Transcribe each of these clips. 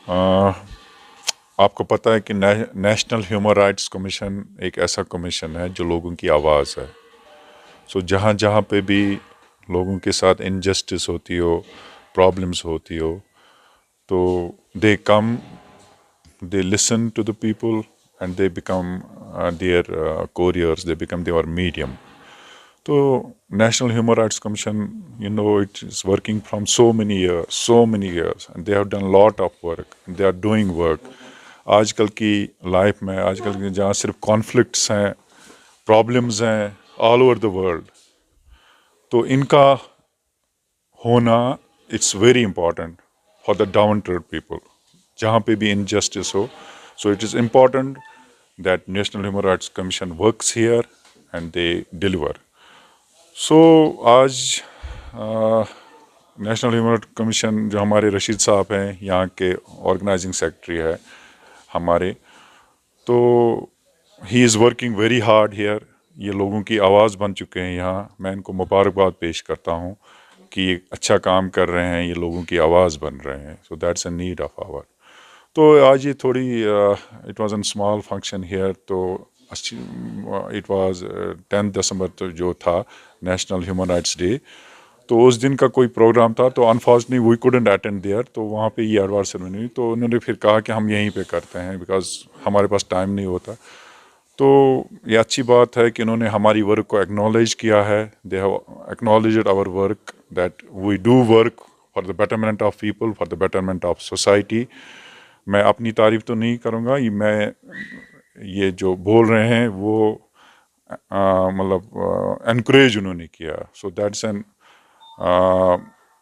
آپ کو پتہ ہے کہ نیشنل ہیومن رائٹس کمیشن ایک ایسا کمیشن ہے جو لوگوں کی آواز ہے. سو جہاں جہاں پہ بھی لوگوں کے ساتھ انجسٹس ہوتی ہو، پرابلمس ہوتی ہو، تو they come, they listen to the people and they become their couriers, they become their medium. تو national human rights commission it is working from so many years and they have done lot of work, they are doing work. آج کل کی life میں، آج کل کی جہاں صرف کانفلکٹس ہیں، پرابلمز ہیں آل اوور دا ورلڈ، تو ان کا ہونا it's very important for the down to earth people. جہاں پہ بھی انجسٹس ہو، so it is important that national human rights commission works here and they deliver. So آج نیشنل ہیومن رائٹس کمیشن جو ہمارے رشید صاحب ہیں، یہاں کے آرگنائزنگ سیکرٹری ہے ہمارے، تو he is working very hard here. یہ لوگوں کی آواز بن چکے ہیں یہاں. میں ان کو مبارکباد پیش کرتا ہوں کہ یہ اچھا کام کر رہے ہیں، یہ لوگوں کی آواز بن رہے ہیں. So that's a need of our. تو آج یہ تھوڑی it was an small function here. تو اٹ واز 10 دسمبر جو تھا نیشنل ہیومن رائٹس ڈے، تو اس دن کا کوئی پروگرام تھا، تو unfortunately we couldn't attend there. تو وہاں پہ یہ ایوارڈ سیریمنی ہوئی، تو انہوں نے پھر کہا کہ ہم یہیں پہ کرتے ہیں بیکاز ہمارے پاس ٹائم نہیں ہوتا. تو یہ اچھی بات ہے کہ انہوں نے ہماری ورک کو ایکنالج کیا ہے. They have acknowledged our work that we do work for the betterment of people, for the betterment of society. میں اپنی تعریف تو نہیں کروں گا، یہ جو بول رہے ہیں وہ مطلب انکریج انہوں نے کیا. So that's an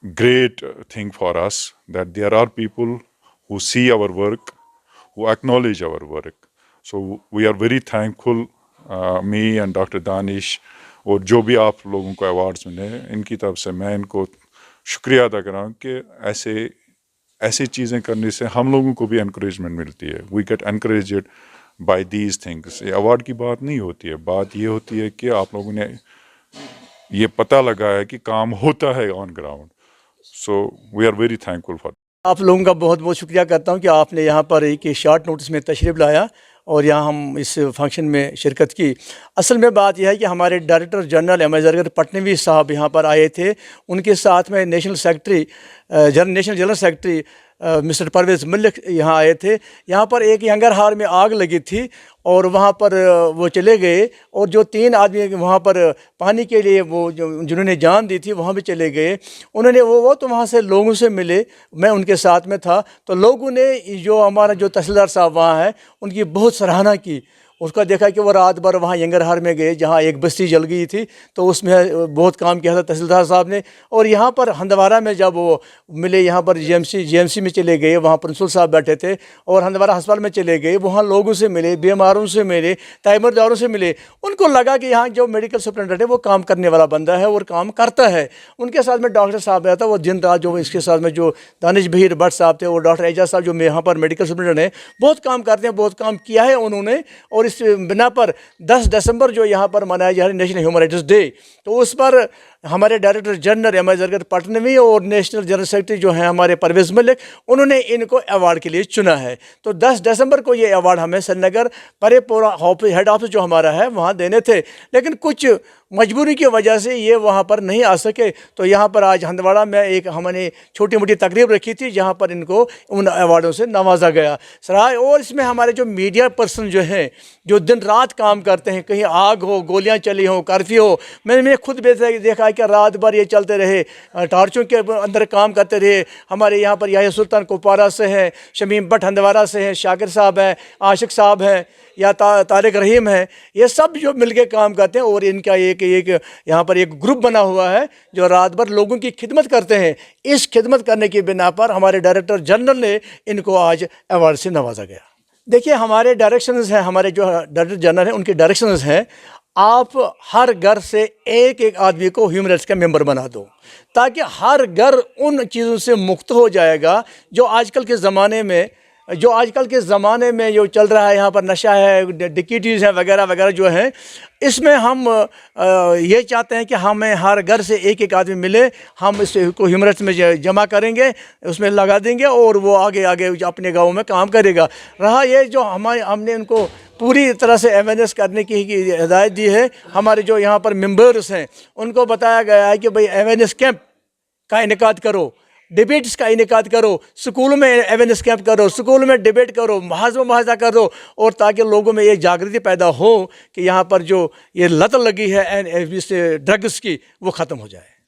great thing for us that there are people who see our work, who acknowledge our work. So we are very thankful, me and Dr. Danish اور جو بھی آپ لوگوں کو ایوارڈس ملے ہیں، ان کی طرف سے میں ان کو شکریہ ادا کر رہا ہوں کہ ایسی چیزیں کرنے سے ہم لوگوں کو بھی انکریجمنٹ ملتی ہے. We get encouraged by these things. یہ ایوارڈ کی بات نہیں ہوتی ہے، بات یہ ہوتی ہے کہ آپ لوگوں نے یہ پتہ لگا ہے کہ کام ہوتا ہے on ground. So we are very thankful for. آپ لوگوں کا بہت بہت شکریہ کرتا ہوں کہ آپ نے یہاں پر ایک شارٹ نوٹس میں تشریف لایا اور یہاں ہم اس فنکشن میں شرکت کی. اصل میں بات یہ ہے کہ ہمارے director general M S Zargar Patnavi صاحب یہاں پر آئے تھے. ان کے ساتھ میں national general secretary mister Parvez Malik یہاں آئے تھے. یہاں پر ایک ینگر ہار میں آگ لگی تھی اور وہاں پر وہ چلے گئے، اور جو 3 آدمی وہاں پر پانی کے لیے وہ جنہوں نے جان دی تھی وہاں بھی چلے گئے. انہوں نے وہ تو وہاں سے لوگوں سے ملے، میں ان کے ساتھ میں تھا. تو لوگوں نے جو ہمارا جو تحصیلدار صاحب وہاں ہیں ان کی بہت سراہنا کی. اس کا دیکھا کہ وہ رات بھر وہاں ینگر ہار میں گئے جہاں ایک بستی جل گئی تھی، تو اس میں بہت کام کیا تھا تحصیلدار صاحب نے. اور یہاں پر ہندوارہ میں جب وہ ملے، یہاں پر جی ایم سی میں چلے گئے، وہاں پرنسپل صاحب بیٹھے تھے، اور ہندوارہ ہسپتال میں چلے گئے، وہاں لوگوں سے ملے، بیماروں سے ملے، تیمارداروں سے ملے. ان کو لگا کہ یہاں جو میڈیکل سپرنٹینڈنٹ ہے وہ کام کرنے والا بندہ ہے اور کام کرتا ہے. ان کے ساتھ میں ڈاکٹر صاحب آیا تھا، وہ دن رات جو اس کے ساتھ میں جو دانش بہیر بٹ صاحب تھے اور ڈاکٹر اعجاز صاحب جو یہاں پر میڈیکل سپرنٹینڈنٹ ہیں، بہت کام کرتے ہیں، بہت کام کیا ہے انہوں نے. اور اس بنا پر 10 دسمبر جو یہاں پر منایا جا رہا ہے نیشنل ہیومن رائٹس ڈے، تو اس پر ہمارے director general M S Zargar پٹنوی اور نیشنل جنرل سیکرٹری جو ہیں ہمارے پرویز ملک، انہوں نے ان کو ایوارڈ کے لیے چنا ہے. تو 10 دسمبر کو یہ ایوارڈ ہمیں سری نگر پرے پورا ہیڈ آفس جو ہمارا ہے وہاں دینے تھے، لیکن کچھ مجبوری کی وجہ سے یہ وہاں پر نہیں آ سکے. تو یہاں پر آج ہندواڑہ میں ایک ہم نے چھوٹی موٹی تقریب رکھی تھی جہاں پر ان کو ان ایوارڈوں سے نوازا گیا. سرائے اور اس میں ہمارے جو میڈیا پرسن جو ہیں جو دن رات کام کرتے ہیں، کہیں آگ ہو، گولیاں چلی ہوں، کرفیو ہو، میں نے خود دیکھا کہ رات بھر یہ چلتے رہے، ٹارچوں کے اندر کام کرتے رہے. ہمارے یہاں پر یحییٰ سلطان کپوارہ سے ہیں، شمیم بٹ ہندوارہ سے ہیں، شاکر صاحب ہیں، عاشق صاحب ہیں، یا طارق رحیم ہیں. یہ سب جو مل کے کام کرتے ہیں اور ان کا ایک یہاں پر ایک گروپ بنا ہوا ہے جو رات بھر لوگوں کی خدمت کرتے ہیں. اس خدمت کرنے کی بنا پر ہمارے ڈائریکٹر جنرل نے ان کو آج ایوارڈ سے نوازا گیا. دیکھیے ہمارے ڈائریکشنز ہیں، ہمارے جو ڈائریکٹر جنرل ہیں ان کے ڈائریکشنز ہیں، آپ ہر گھر سے ایک آدمی کو ہیومن رائٹس کا ممبر بنا دو، تاکہ ہر گھر ان چیزوں سے مکت ہو جائے گا جو آج کل کے زمانے میں جو آج کل کے زمانے میں جو چل رہا ہے یہاں پر نشہ ہے, ڈکیٹیز ہیں وغیرہ وغیرہ جو ہیں, اس میں ہم یہ چاہتے ہیں کہ ہمیں ہر گھر سے ایک ایک آدمی ملے, ہم اس کو ہیومرس میں جمع کریں گے, اس میں لگا دیں گے اور وہ آگے اپنے گاؤں میں کام کرے گا. رہا یہ جو ہم نے ان کو پوری طرح سے اویئرنیس کرنے کی ہدایت دی ہے. ہمارے جو یہاں پر ممبرس ہیں ان کو بتایا گیا ہے کہ بھئی اویئرنیس کیمپ کا انعقاد کرو, ڈبیٹس کا انعقاد کرو, اسکولوں میں اویئرنیس کیمپ کرو, اسکول میں ڈبیٹ کرو, محاذہ کرو, اور تاکہ لوگوں میں یہ جاگرتی پیدا ہو کہ یہاں پر جو یہ لت لگی ہے ڈرگس کی وہ ختم ہو جائے.